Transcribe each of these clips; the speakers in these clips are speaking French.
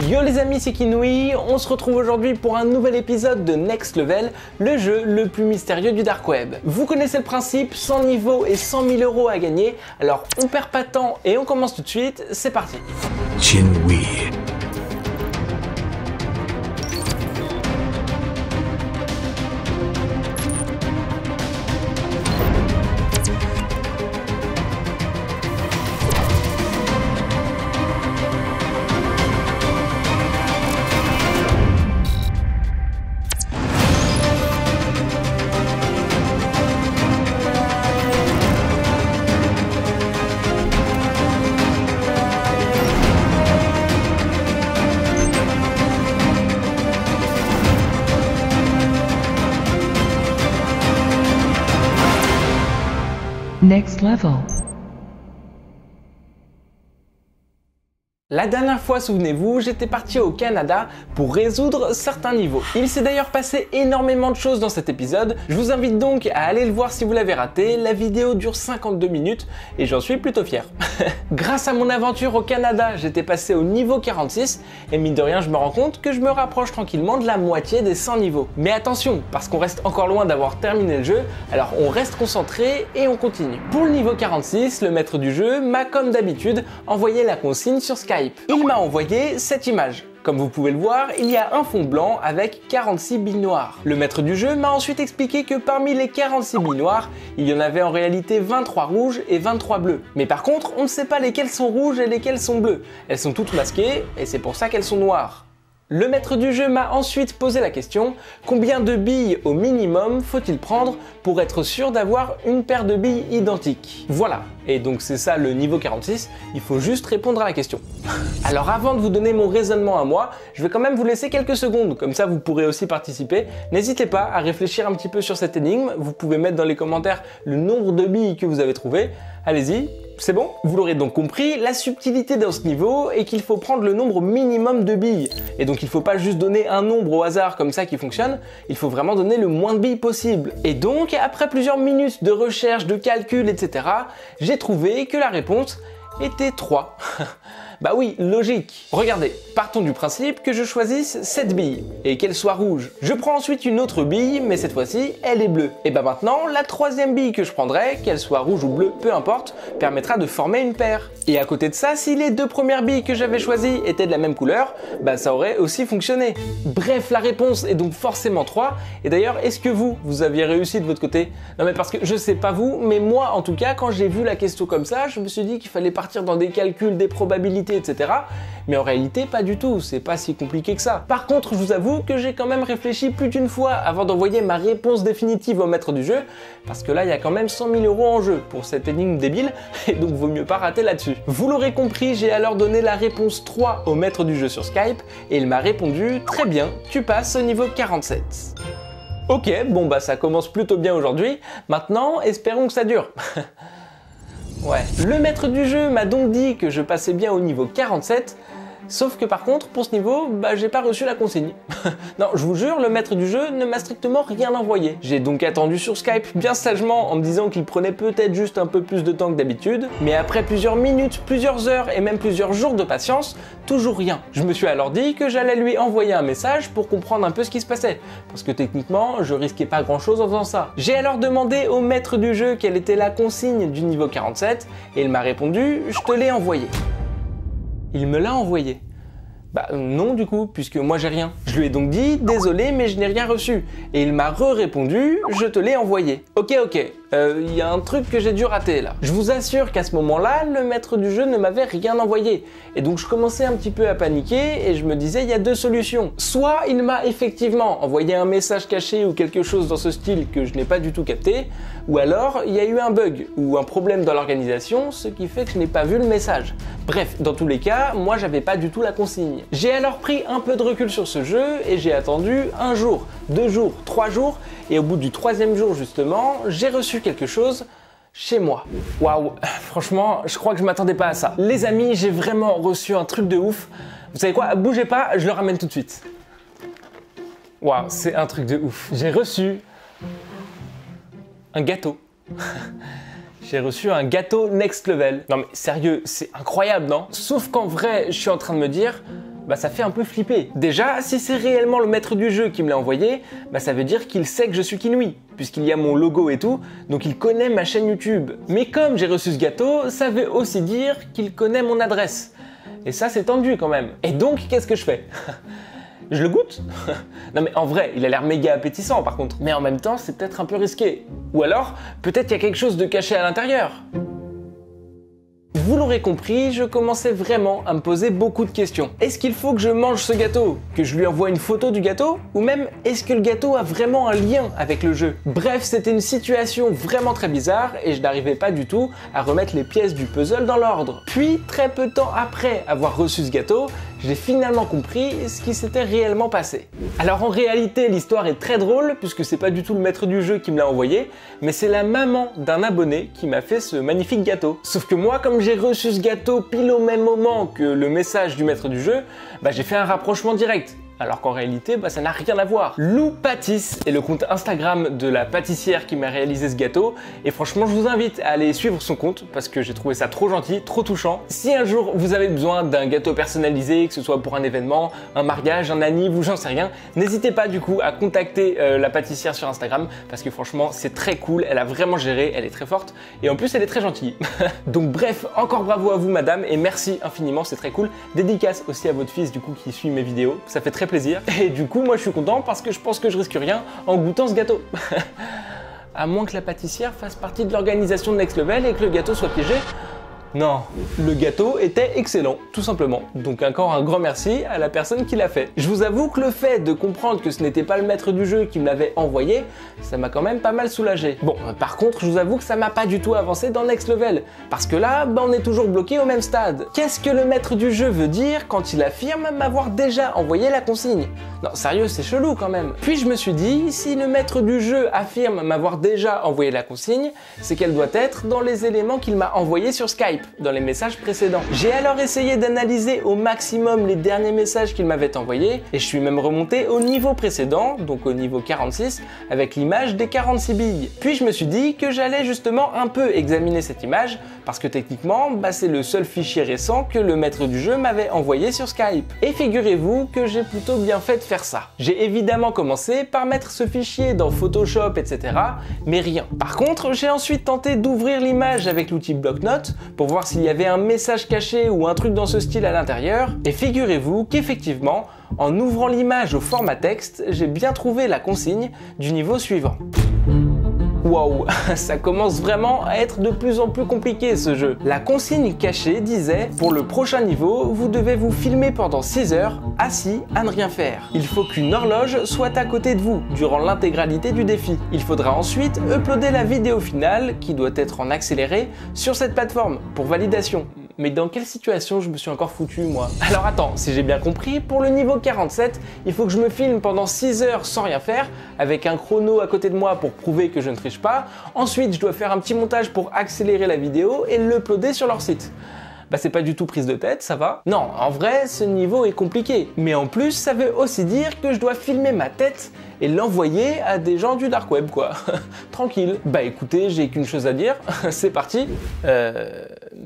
Yo les amis, c'est Kinoui, on se retrouve aujourd'hui pour un nouvel épisode de Next Level, le jeu le plus mystérieux du Dark Web. Vous connaissez le principe, 100 niveaux et 100 000 euros à gagner, alors on perd pas de temps et on commence tout de suite, c'est parti. Kinoui. Next Level. La dernière fois, souvenez-vous, j'étais parti au Canada pour résoudre certains niveaux. Il s'est d'ailleurs passé énormément de choses dans cet épisode, je vous invite donc à aller le voir si vous l'avez raté, la vidéo dure 52 minutes et j'en suis plutôt fier. Grâce à mon aventure au Canada, j'étais passé au niveau 46 et mine de rien, je me rends compte que je me rapproche tranquillement de la moitié des 100 niveaux. Mais attention, parce qu'on reste encore loin d'avoir terminé le jeu, alors on reste concentré et on continue. Pour le niveau 46, le maître du jeu m'a comme d'habitude envoyé la consigne sur Skype. Il m'a envoyé cette image. Comme vous pouvez le voir, il y a un fond blanc avec 46 billes noires. Le maître du jeu m'a ensuite expliqué que parmi les 46 billes noires, il y en avait en réalité 23 rouges et 23 bleus. Mais par contre, on ne sait pas lesquelles sont rouges et lesquelles sont bleues. Elles sont toutes masquées et c'est pour ça qu'elles sont noires. Le maître du jeu m'a ensuite posé la question, combien de billes au minimum faut-il prendre pour être sûr d'avoir une paire de billes identiques? Voilà, et donc c'est ça le niveau 46, il faut juste répondre à la question. Alors avant de vous donner mon raisonnement à moi, je vais quand même vous laisser quelques secondes, comme ça vous pourrez aussi participer. N'hésitez pas à réfléchir un petit peu sur cette énigme, vous pouvez mettre dans les commentaires le nombre de billes que vous avez trouvé. Allez-y, c'est bon? Vous l'aurez donc compris, la subtilité dans ce niveau est qu'il faut prendre le nombre minimum de billes. Et donc il ne faut pas juste donner un nombre au hasard comme ça qui fonctionne, il faut vraiment donner le moins de billes possible. Et donc, après plusieurs minutes de recherche, de calcul, etc., j'ai trouvé que la réponse était 3. Bah oui, logique. Regardez, partons du principe que je choisisse cette bille et qu'elle soit rouge. Je prends ensuite une autre bille, mais cette fois-ci, elle est bleue. Et bah maintenant, la troisième bille que je prendrai, qu'elle soit rouge ou bleue, peu importe, permettra de former une paire. Et à côté de ça, si les deux premières billes que j'avais choisies étaient de la même couleur, bah ça aurait aussi fonctionné. Bref, la réponse est donc forcément 3. Et d'ailleurs, est-ce que vous aviez réussi de votre côté? Non mais parce que je sais pas vous, mais moi en tout cas, quand j'ai vu la question comme ça, je me suis dit qu'il fallait partir dans des calculs, des probabilités, etc. Mais en réalité, pas du tout, c'est pas si compliqué que ça. Par contre, je vous avoue que j'ai quand même réfléchi plus d'une fois avant d'envoyer ma réponse définitive au maître du jeu, parce que là, il y a quand même 100 000 euros en jeu pour cette énigme débile, et donc vaut mieux pas rater là-dessus. Vous l'aurez compris, j'ai alors donné la réponse 3 au maître du jeu sur Skype, et il m'a répondu « Très bien, tu passes au niveau 47 ». Ok, bon bah ça commence plutôt bien aujourd'hui, maintenant espérons que ça dure. Ouais. Le maître du jeu m'a donc dit que je passais bien au niveau 47, sauf que par contre, pour ce niveau, bah j'ai pas reçu la consigne. Non, je vous jure, le maître du jeu ne m'a strictement rien envoyé. J'ai donc attendu sur Skype bien sagement en me disant qu'il prenait peut-être juste un peu plus de temps que d'habitude, mais après plusieurs minutes, plusieurs heures et même plusieurs jours de patience, toujours rien. Je me suis alors dit que j'allais lui envoyer un message pour comprendre un peu ce qui se passait, parce que techniquement, je risquais pas grand-chose en faisant ça. J'ai alors demandé au maître du jeu quelle était la consigne du niveau 47, et il m'a répondu « Je te l'ai envoyé ». Il me l'a envoyé. Bah non du coup, puisque moi j'ai rien. Je lui ai donc dit « Désolé, mais je n'ai rien reçu ». Et il m'a répondu « Je te l'ai envoyé ». Ok, y a un truc que j'ai dû rater là. Je vous assure qu'à ce moment-là, le maître du jeu ne m'avait rien envoyé. Et donc je commençais un petit peu à paniquer et je me disais il y a deux solutions. Soit il m'a effectivement envoyé un message caché ou quelque chose dans ce style que je n'ai pas du tout capté, ou alors il y a eu un bug ou un problème dans l'organisation, ce qui fait que je n'ai pas vu le message. Bref, dans tous les cas, moi j'avais pas du tout la consigne. J'ai alors pris un peu de recul sur ce jeu et j'ai attendu 1 jour, 2 jours, 3 jours, et au bout du 3e jour justement, j'ai reçu quelque chose chez moi. Waouh, franchement, je crois que je m'attendais pas à ça. Les amis, j'ai vraiment reçu un truc de ouf. Vous savez quoi, bougez pas, je le ramène tout de suite. Waouh, c'est un truc de ouf. J'ai reçu un gâteau. J'ai reçu un gâteau Next Level. Non mais sérieux, c'est incroyable, non? Sauf qu'en vrai, je suis en train de me dire, bah ça fait un peu flipper. Déjà, si c'est réellement le maître du jeu qui me l'a envoyé, bah ça veut dire qu'il sait que je suis Kinui, puisqu'il y a mon logo et tout, donc il connaît ma chaîne YouTube. Mais comme j'ai reçu ce gâteau, ça veut aussi dire qu'il connaît mon adresse. Et ça, c'est tendu quand même. Et donc, qu'est-ce que je fais? Je le goûte? Non mais en vrai, il a l'air méga appétissant par contre. Mais en même temps, c'est peut-être un peu risqué. Ou alors, peut-être qu'il y a quelque chose de caché à l'intérieur. Vous l'aurez compris, je commençais vraiment à me poser beaucoup de questions. Est-ce qu'il faut que je mange ce gâteau? Que je lui envoie une photo du gâteau? Ou même, est-ce que le gâteau a vraiment un lien avec le jeu? Bref, c'était une situation vraiment très bizarre et je n'arrivais pas du tout à remettre les pièces du puzzle dans l'ordre. Puis, très peu de temps après avoir reçu ce gâteau, j'ai finalement compris ce qui s'était réellement passé. Alors en réalité, l'histoire est très drôle puisque c'est pas du tout le maître du jeu qui me l'a envoyé, mais c'est la maman d'un abonné qui m'a fait ce magnifique gâteau. Sauf que moi, comme j'ai reçu ce gâteau pile au même moment que le message du maître du jeu, bah j'ai fait un rapprochement direct. Alors qu'en réalité, bah, ça n'a rien à voir. Lou Pâtisse est le compte Instagram de la pâtissière qui m'a réalisé ce gâteau. Et franchement, je vous invite à aller suivre son compte parce que j'ai trouvé ça trop gentil, trop touchant. Si un jour vous avez besoin d'un gâteau personnalisé, que ce soit pour un événement, un mariage, un anniv ou j'en sais rien, n'hésitez pas du coup à contacter la pâtissière sur Instagram parce que franchement, c'est très cool. Elle a vraiment géré, elle est très forte et en plus, elle est très gentille. Donc bref, encore bravo à vous madame et merci infiniment, c'est très cool. Dédicace aussi à votre fils du coup qui suit mes vidéos. Ça fait très plaisir. Et du coup, moi je suis content parce que je pense que je risque rien en goûtant ce gâteau. À moins que la pâtissière fasse partie de l'organisation de Next Level et que le gâteau soit piégé. Non, le gâteau était excellent, tout simplement. Donc encore un grand merci à la personne qui l'a fait. Je vous avoue que le fait de comprendre que ce n'était pas le maître du jeu qui me l'avait envoyé, ça m'a quand même pas mal soulagé. Bon, par contre, je vous avoue que ça m'a pas du tout avancé dans Next Level, parce que là, bah, on est toujours bloqué au même stade. Qu'est-ce que le maître du jeu veut dire quand il affirme m'avoir déjà envoyé la consigne? Non, sérieux, c'est chelou quand même. Puis je me suis dit, si le maître du jeu affirme m'avoir déjà envoyé la consigne, c'est qu'elle doit être dans les éléments qu'il m'a envoyés sur Skype, dans les messages précédents. J'ai alors essayé d'analyser au maximum les derniers messages qu'il m'avait envoyés, et je suis même remonté au niveau précédent, donc au niveau 46, avec l'image des 46 billes. Puis je me suis dit que j'allais justement un peu examiner cette image, parce que techniquement, bah, c'est le seul fichier récent que le maître du jeu m'avait envoyé sur Skype. Et figurez-vous que j'ai plutôt bien fait de faire ça. J'ai évidemment commencé par mettre ce fichier dans Photoshop, etc. mais rien. Par contre, j'ai ensuite tenté d'ouvrir l'image avec l'outil bloc-notes pour voir s'il y avait un message caché ou un truc dans ce style à l'intérieur. Et figurez-vous qu'effectivement, en ouvrant l'image au format texte, j'ai bien trouvé la consigne du niveau suivant. Waouh, ça commence vraiment à être de plus en plus compliqué ce jeu. La consigne cachée disait « Pour le prochain niveau, vous devez vous filmer pendant 6 heures, assis à ne rien faire. Il faut qu'une horloge soit à côté de vous durant l'intégralité du défi. Il faudra ensuite uploader la vidéo finale, qui doit être en accéléré, sur cette plateforme pour validation. » Mais dans quelle situation je me suis encore foutu, moi? Alors attends, si j'ai bien compris, pour le niveau 47, il faut que je me filme pendant 6 heures sans rien faire, avec un chrono à côté de moi pour prouver que je ne triche pas. Ensuite, je dois faire un petit montage pour accélérer la vidéo et l'uploader sur leur site. Bah c'est pas du tout prise de tête, ça va? Non, en vrai, ce niveau est compliqué. Mais en plus, ça veut aussi dire que je dois filmer ma tête et l'envoyer à des gens du dark web, quoi. Tranquille. Bah écoutez, j'ai qu'une chose à dire, c'est parti.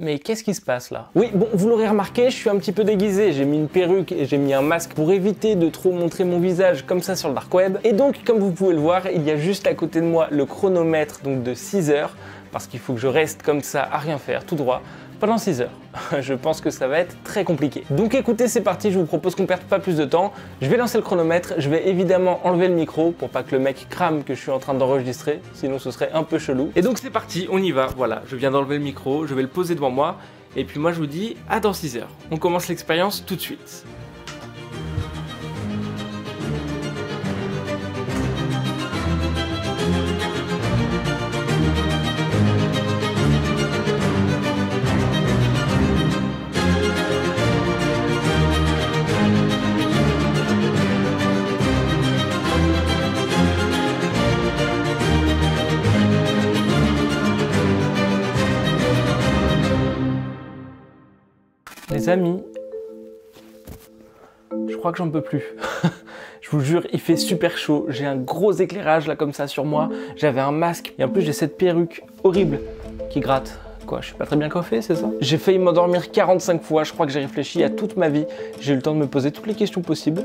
Mais qu'est-ce qui se passe là? Oui, bon, vous l'aurez remarqué, je suis un petit peu déguisé. J'ai mis une perruque et j'ai mis un masque pour éviter de trop montrer mon visage comme ça sur le dark web. Et donc, comme vous pouvez le voir, il y a juste à côté de moi le chronomètre donc de 6 heures, parce qu'il faut que je reste comme ça à rien faire, tout droit, pendant 6 heures. Je pense que ça va être très compliqué. Donc écoutez, c'est parti, je vous propose qu'on perde pas plus de temps. Je vais lancer le chronomètre, je vais évidemment enlever le micro pour pas que le mec crame que je suis en train d'enregistrer, sinon ce serait un peu chelou. Et donc c'est parti, on y va, voilà, je viens d'enlever le micro, je vais le poser devant moi, et puis moi je vous dis à dans 6 heures. On commence l'expérience tout de suite. Les amis, je crois que j'en peux plus. Je vous jure, il fait super chaud. J'ai un gros éclairage là comme ça sur moi. J'avais un masque et en plus j'ai cette perruque horrible qui gratte Quoi, je suis pas très bien coiffé, c'est ça? J'ai failli m'endormir 45 fois, je crois que j'ai réfléchi à toute ma vie. J'ai eu le temps de me poser toutes les questions possibles.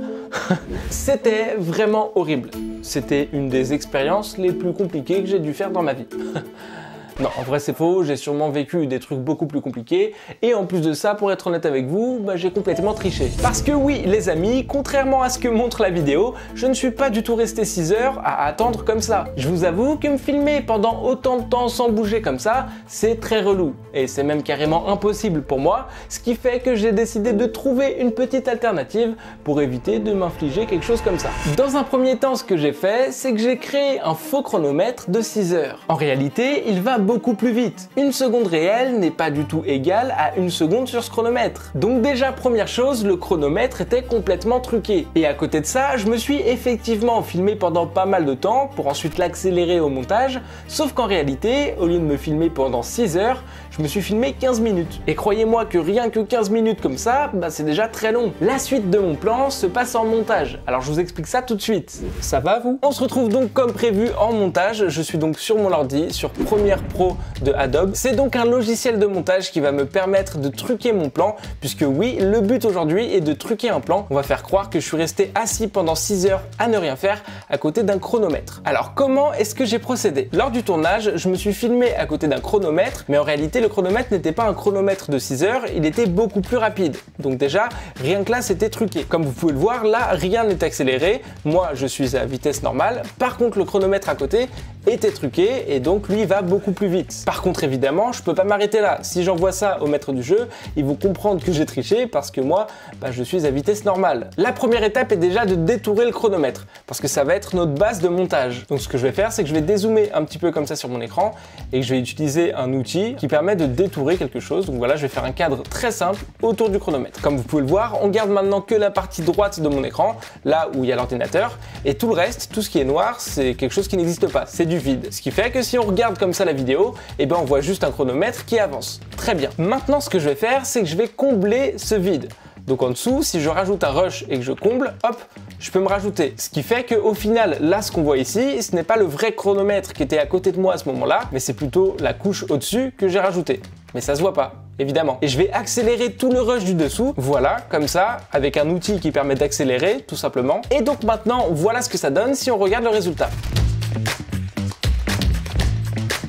C'était vraiment horrible. C'était une des expériences les plus compliquées que j'ai dû faire dans ma vie. Non, en vrai c'est faux, j'ai sûrement vécu des trucs beaucoup plus compliqués et en plus de ça, pour être honnête avec vous, j'ai complètement triché. Parce que oui, les amis, contrairement à ce que montre la vidéo, je ne suis pas du tout resté 6 heures à attendre comme ça. Je vous avoue que me filmer pendant autant de temps sans bouger comme ça, c'est très relou. Et c'est même carrément impossible pour moi, ce qui fait que j'ai décidé de trouver une petite alternative pour éviter de m'infliger quelque chose comme ça. Dans un premier temps, ce que j'ai fait, c'est que j'ai créé un faux chronomètre de 6 heures. En réalité, il va beaucoup plus vite. Une seconde réelle n'est pas du tout égale à une seconde sur ce chronomètre. Donc déjà, première chose, le chronomètre était complètement truqué. Et à côté de ça, je me suis effectivement filmé pendant pas mal de temps pour ensuite l'accélérer au montage, sauf qu'en réalité, au lieu de me filmer pendant 6 heures, je me suis filmé 15 minutes. Et croyez-moi que rien que 15 minutes comme ça, c'est déjà très long. La suite de mon plan se passe en montage. Alors je vous explique ça tout de suite. Ça va vous? On se retrouve donc comme prévu en montage. Je suis donc sur mon ordi, sur Premiere Pro de Adobe. C'est donc un logiciel de montage qui va me permettre de truquer mon plan, puisque oui, le but aujourd'hui est de truquer un plan. On va faire croire que je suis resté assis pendant 6 heures à ne rien faire à côté d'un chronomètre. Alors comment est-ce que j'ai procédé? Lors du tournage, je me suis filmé à côté d'un chronomètre, mais en réalité le chronomètre n'était pas un chronomètre de 6 heures, il était beaucoup plus rapide. Donc déjà, rien que là c'était truqué. Comme vous pouvez le voir, là rien n'est accéléré. Moi je suis à vitesse normale. Par contre le chronomètre à côté était truqué et donc lui va beaucoup plus vite. Par contre évidemment je peux pas m'arrêter là. Si j'envoie ça au maître du jeu, ils vont comprendre que j'ai triché parce que moi je suis à vitesse normale. La première étape est déjà de détourer le chronomètre parce que ça va être notre base de montage. Donc ce que je vais faire, c'est que je vais dézoomer un petit peu comme ça sur mon écran et que je vais utiliser un outil qui permet de détourer quelque chose. Donc voilà, je vais faire un cadre très simple autour du chronomètre. Comme vous pouvez le voir, on garde maintenant que la partie droite de mon écran, là où il y a l'ordinateur, et tout le reste, tout ce qui est noir, c'est quelque chose qui n'existe pas, c'est du vide. Ce qui fait que si on regarde comme ça la vidéo, on voit juste un chronomètre qui avance. Très bien. Maintenant, ce que je vais faire, c'est que je vais combler ce vide. Donc en dessous, si je rajoute un rush et que je comble, hop, je peux me rajouter. Ce qui fait qu'au final, là, ce qu'on voit ici, ce n'est pas le vrai chronomètre qui était à côté de moi à ce moment-là, mais c'est plutôt la couche au-dessus que j'ai rajoutée. Mais ça se voit pas, évidemment. Et je vais accélérer tout le rush du dessous, voilà, comme ça, avec un outil qui permet d'accélérer, tout simplement. Et donc maintenant, voilà ce que ça donne si on regarde le résultat.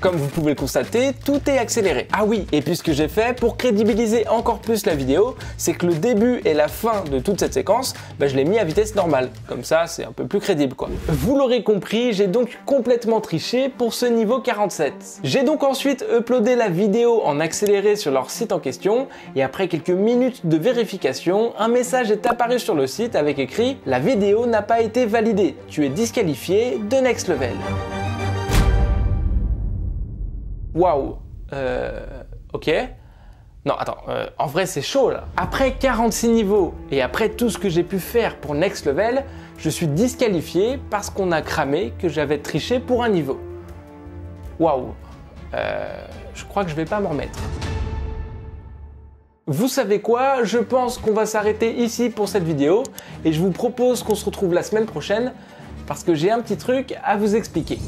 Comme vous pouvez le constater, tout est accéléré. Ah oui, et puis ce que j'ai fait pour crédibiliser encore plus la vidéo, c'est que le début et la fin de toute cette séquence, je l'ai mis à vitesse normale. Comme ça, c'est un peu plus crédible, quoi. Vous l'aurez compris, j'ai donc complètement triché pour ce niveau 47. J'ai donc ensuite uploadé la vidéo en accéléré sur leur site en question, et après quelques minutes de vérification, un message est apparu sur le site avec écrit « La vidéo n'a pas été validée, tu es disqualifié de Next Level ». Waouh, ok. Non, attends, en vrai c'est chaud là. Après 46 niveaux et après tout ce que j'ai pu faire pour Next Level, je suis disqualifié parce qu'on a cramé que j'avais triché pour un niveau. Waouh, je crois que je vais pas m'en remettre. Vous savez quoi? Je pense qu'on va s'arrêter ici pour cette vidéo et je vous propose qu'on se retrouve la semaine prochaine parce que j'ai un petit truc à vous expliquer.